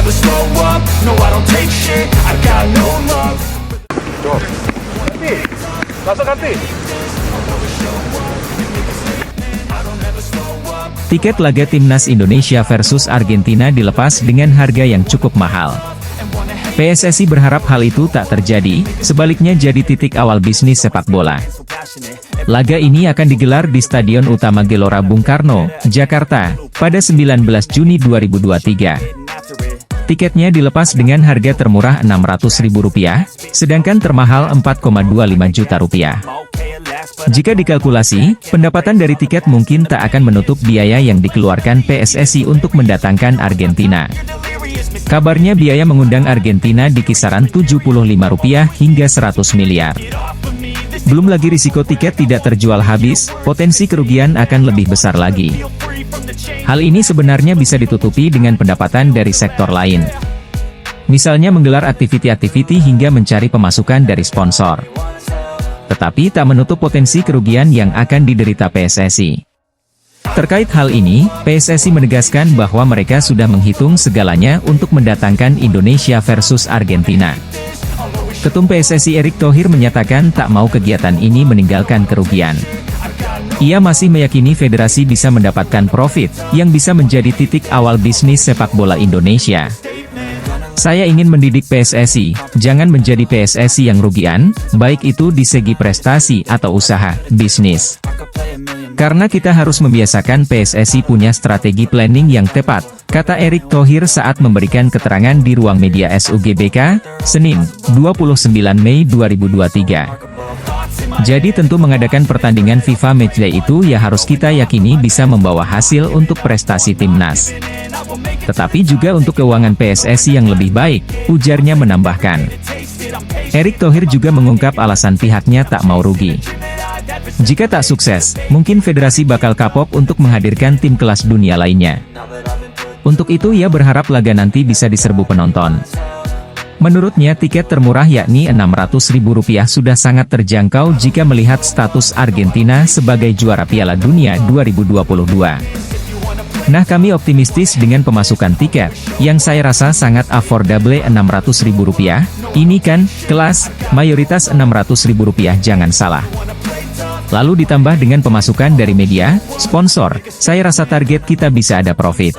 never slow up, no I don't take shit, I got no love. Tiket laga Timnas Indonesia versus Argentina dilepas dengan harga yang cukup mahal. PSSI berharap hal itu tak terjadi, sebaliknya jadi titik awal bisnis sepak bola. Laga ini akan digelar di Stadion Utama Gelora Bung Karno, Jakarta, pada 19 Juni 2023. Tiketnya dilepas dengan harga termurah Rp600.000, sedangkan termahal Rp4,25 juta. Jika dikalkulasi, pendapatan dari tiket mungkin tak akan menutup biaya yang dikeluarkan PSSI untuk mendatangkan Argentina. Kabarnya biaya mengundang Argentina di kisaran Rp75 hingga Rp100 miliar. Belum lagi risiko tiket tidak terjual habis, potensi kerugian akan lebih besar lagi. Hal ini sebenarnya bisa ditutupi dengan pendapatan dari sektor lain. Misalnya menggelar aktiviti-aktiviti hingga mencari pemasukan dari sponsor. Tetapi tak menutup potensi kerugian yang akan diderita PSSI. Terkait hal ini, PSSI menegaskan bahwa mereka sudah menghitung segalanya untuk mendatangkan Indonesia versus Argentina. Ketum PSSI Erick Thohir menyatakan tak mau kegiatan ini meninggalkan kerugian. Ia masih meyakini federasi bisa mendapatkan profit, yang bisa menjadi titik awal bisnis sepak bola Indonesia. Saya ingin mendidik PSSI, jangan menjadi PSSI yang rugian, baik itu di segi prestasi atau usaha, bisnis. Karena kita harus membiasakan PSSI punya strategi planning yang tepat, kata Erick Thohir saat memberikan keterangan di ruang media SUGBK, Senin, 29 Mei 2023. Jadi tentu mengadakan pertandingan FIFA Matchday itu ya harus kita yakini bisa membawa hasil untuk prestasi timnas. Tetapi juga untuk keuangan PSSI yang lebih baik, ujarnya menambahkan. Erick Thohir juga mengungkap alasan pihaknya tak mau rugi. Jika tak sukses, mungkin federasi bakal kapok untuk menghadirkan tim kelas dunia lainnya. Untuk itu ia berharap laga nanti bisa diserbu penonton. Menurutnya tiket termurah yakni Rp600.000 sudah sangat terjangkau jika melihat status Argentina sebagai juara Piala Dunia 2022. Nah kami optimistis dengan pemasukan tiket, yang saya rasa sangat affordable Rp600.000, ini kan, kelas, mayoritas Rp600.000 jangan salah. Lalu ditambah dengan pemasukan dari media, sponsor, saya rasa target kita bisa ada profit.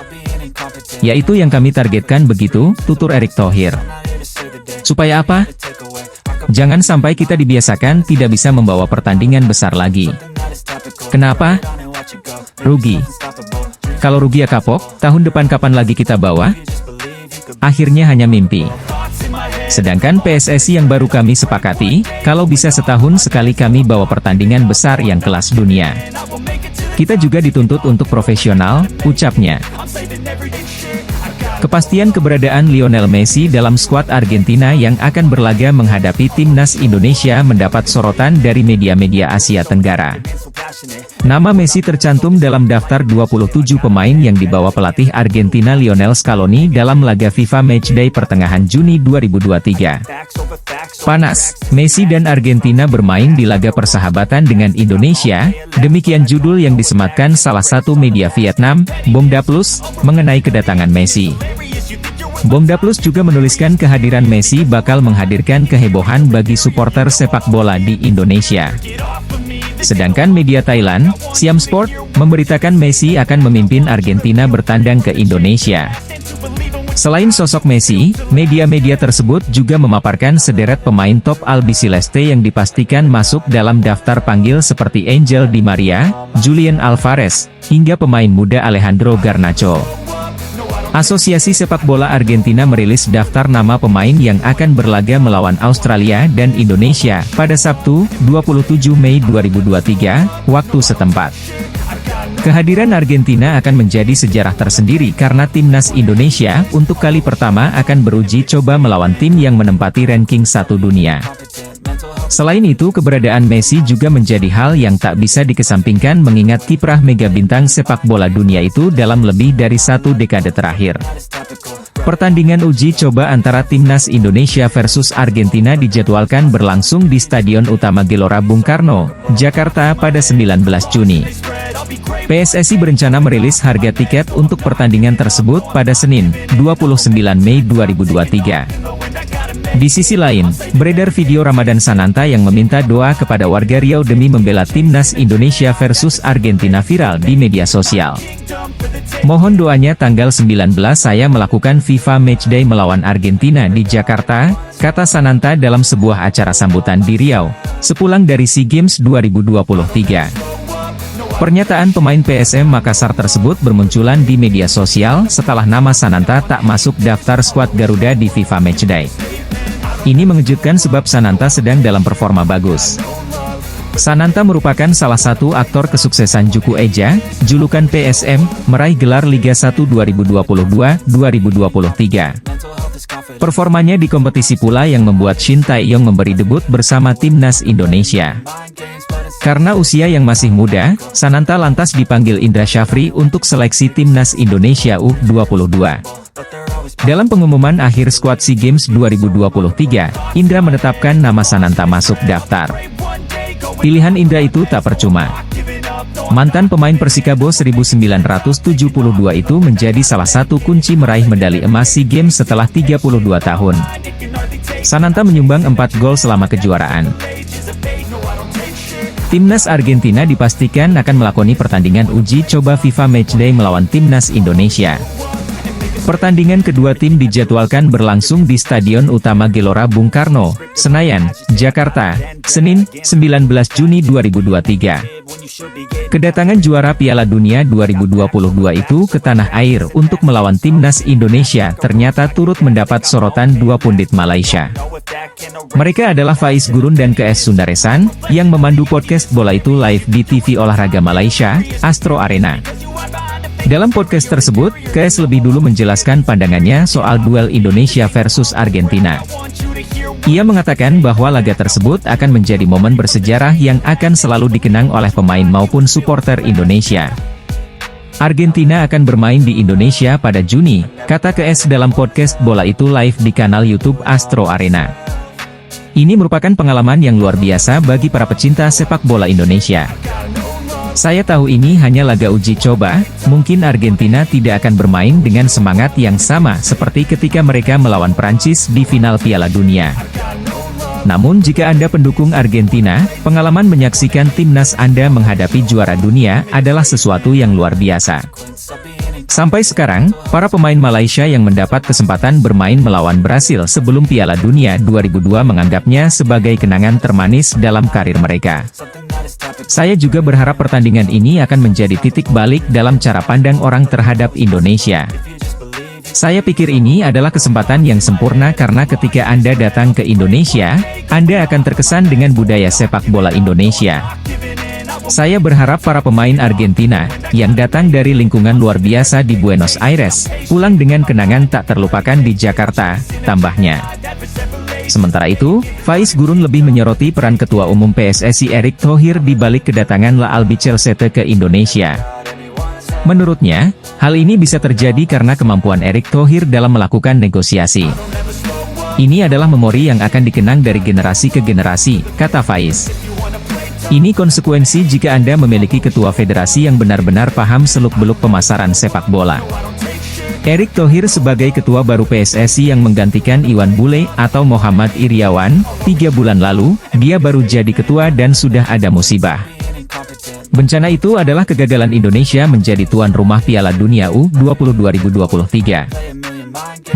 Yaitu yang kami targetkan begitu, tutur Erick Thohir. Supaya apa? Jangan sampai kita dibiasakan tidak bisa membawa pertandingan besar lagi. Kenapa? Rugi. Kalau rugi ya kapok, tahun depan kapan lagi kita bawa? Akhirnya hanya mimpi. Sedangkan PSSI yang baru kami sepakati, kalau bisa setahun sekali kami bawa pertandingan besar yang kelas dunia. Kita juga dituntut untuk profesional, ucapnya. Kepastian keberadaan Lionel Messi dalam skuad Argentina yang akan berlaga menghadapi timnas Indonesia mendapat sorotan dari media-media Asia Tenggara. Nama Messi tercantum dalam daftar 27 pemain yang dibawa pelatih Argentina Lionel Scaloni dalam laga FIFA Matchday pertengahan Juni 2023. Panas, Messi dan Argentina bermain di laga persahabatan dengan Indonesia, demikian judul yang disematkan salah satu media Vietnam, Bomda Plus, mengenai kedatangan Messi. Bomda Plus juga menuliskan kehadiran Messi bakal menghadirkan kehebohan bagi supporter sepak bola di Indonesia. Sedangkan media Thailand, Siam Sport, memberitakan Messi akan memimpin Argentina bertandang ke Indonesia. Selain sosok Messi, media-media tersebut juga memaparkan sederet pemain top Albiceleste yang dipastikan masuk dalam daftar panggil seperti Angel Di Maria, Julian Alvarez, hingga pemain muda Alejandro Garnacho. Asosiasi Sepak Bola Argentina merilis daftar nama pemain yang akan berlaga melawan Australia dan Indonesia pada Sabtu, 27 Mei 2023, waktu setempat. Kehadiran Argentina akan menjadi sejarah tersendiri karena timnas Indonesia untuk kali pertama akan beruji coba melawan tim yang menempati ranking 1 dunia. Selain itu keberadaan Messi juga menjadi hal yang tak bisa dikesampingkan mengingat kiprah mega bintang sepak bola dunia itu dalam lebih dari 1 dekade terakhir. Pertandingan uji coba antara timnas Indonesia versus Argentina dijadwalkan berlangsung di Stadion Utama Gelora Bung Karno, Jakarta pada 19 Juni. PSSI berencana merilis harga tiket untuk pertandingan tersebut pada Senin, 29 Mei 2023. Di sisi lain, beredar video Ramadan Sananta yang meminta doa kepada warga Riau demi membela timnas Indonesia versus Argentina viral di media sosial. Mohon doanya tanggal 19 saya melakukan FIFA Matchday melawan Argentina di Jakarta, kata Sananta dalam sebuah acara sambutan di Riau, sepulang dari SEA Games 2023. Pernyataan pemain PSM Makassar tersebut bermunculan di media sosial setelah nama Sananta tak masuk daftar skuad Garuda di FIFA Matchday. Ini mengejutkan sebab Sananta sedang dalam performa bagus. Sananta merupakan salah satu aktor kesuksesan Juku Eja, julukan PSM, meraih gelar Liga 1 2022-2023. Performanya di kompetisi pula yang membuat Shin Tae-yong memberi debut bersama timnas Indonesia. Karena usia yang masih muda, Sananta lantas dipanggil Indra Syafri untuk seleksi timnas Indonesia U22. Dalam pengumuman akhir skuad SEA Games 2023, Indra menetapkan nama Sananta masuk daftar. Pilihan Indra itu tak percuma. Mantan pemain Persikabo 1972 itu menjadi salah satu kunci meraih medali emas SEA Games setelah 32 tahun. Sananta menyumbang 4 gol selama kejuaraan. Timnas Argentina dipastikan akan melakoni pertandingan uji coba FIFA Matchday melawan timnas Indonesia. Pertandingan kedua tim dijadwalkan berlangsung di Stadion Utama Gelora Bung Karno, Senayan, Jakarta, Senin, 19 Juni 2023. Kedatangan juara Piala Dunia 2022 itu ke tanah air untuk melawan timnas Indonesia ternyata turut mendapat sorotan dua pundit Malaysia. Mereka adalah Faiz Gurun dan KS Sundaresan, yang memandu podcast Bola Itu Live di TV olahraga Malaysia, Astro Arena. Dalam podcast tersebut, KS lebih dulu menjelaskan pandangannya soal duel Indonesia versus Argentina. Ia mengatakan bahwa laga tersebut akan menjadi momen bersejarah yang akan selalu dikenang oleh pemain maupun supporter Indonesia. Argentina akan bermain di Indonesia pada Juni, kata KS dalam podcast Bola Itu Live di kanal YouTube Astro Arena. Ini merupakan pengalaman yang luar biasa bagi para pecinta sepak bola Indonesia. Saya tahu ini hanya laga uji coba, mungkin Argentina tidak akan bermain dengan semangat yang sama seperti ketika mereka melawan Prancis di final Piala Dunia. Namun jika Anda pendukung Argentina, pengalaman menyaksikan timnas Anda menghadapi juara dunia adalah sesuatu yang luar biasa. Sampai sekarang, para pemain Malaysia yang mendapat kesempatan bermain melawan Brasil sebelum Piala Dunia 2002 menganggapnya sebagai kenangan termanis dalam karir mereka. Saya juga berharap pertandingan ini akan menjadi titik balik dalam cara pandang orang terhadap Indonesia. Saya pikir ini adalah kesempatan yang sempurna karena ketika Anda datang ke Indonesia, Anda akan terkesan dengan budaya sepak bola Indonesia. Saya berharap para pemain Argentina, yang datang dari lingkungan luar biasa di Buenos Aires, pulang dengan kenangan tak terlupakan di Jakarta, tambahnya. Sementara itu, Faiz Gurun lebih menyoroti peran Ketua Umum PSSI Erick Thohir di balik kedatangan La Albiceleste ke Indonesia. Menurutnya, hal ini bisa terjadi karena kemampuan Erick Thohir dalam melakukan negosiasi. Ini adalah memori yang akan dikenang dari generasi ke generasi, kata Faiz. Ini konsekuensi jika Anda memiliki ketua federasi yang benar-benar paham seluk-beluk pemasaran sepak bola. Erick Thohir sebagai ketua baru PSSI yang menggantikan Iwan Bule atau Muhammad Iriawan, 3 bulan lalu, dia baru jadi ketua dan sudah ada musibah. Bencana itu adalah kegagalan Indonesia menjadi tuan rumah Piala Dunia U20 2023.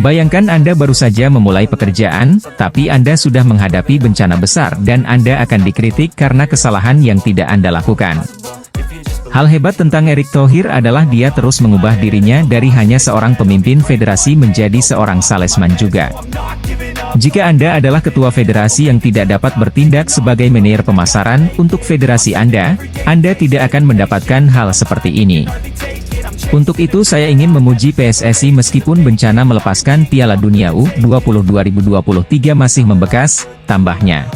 Bayangkan Anda baru saja memulai pekerjaan, tapi Anda sudah menghadapi bencana besar dan Anda akan dikritik karena kesalahan yang tidak Anda lakukan. Hal hebat tentang Erick Thohir adalah dia terus mengubah dirinya dari hanya seorang pemimpin federasi menjadi seorang salesman juga. Jika Anda adalah ketua federasi yang tidak dapat bertindak sebagai manajer pemasaran untuk federasi Anda tidak akan mendapatkan hal seperti ini. Untuk itu saya ingin memuji PSSI meskipun bencana melepaskan Piala Dunia U20 2023 masih membekas, tambahnya.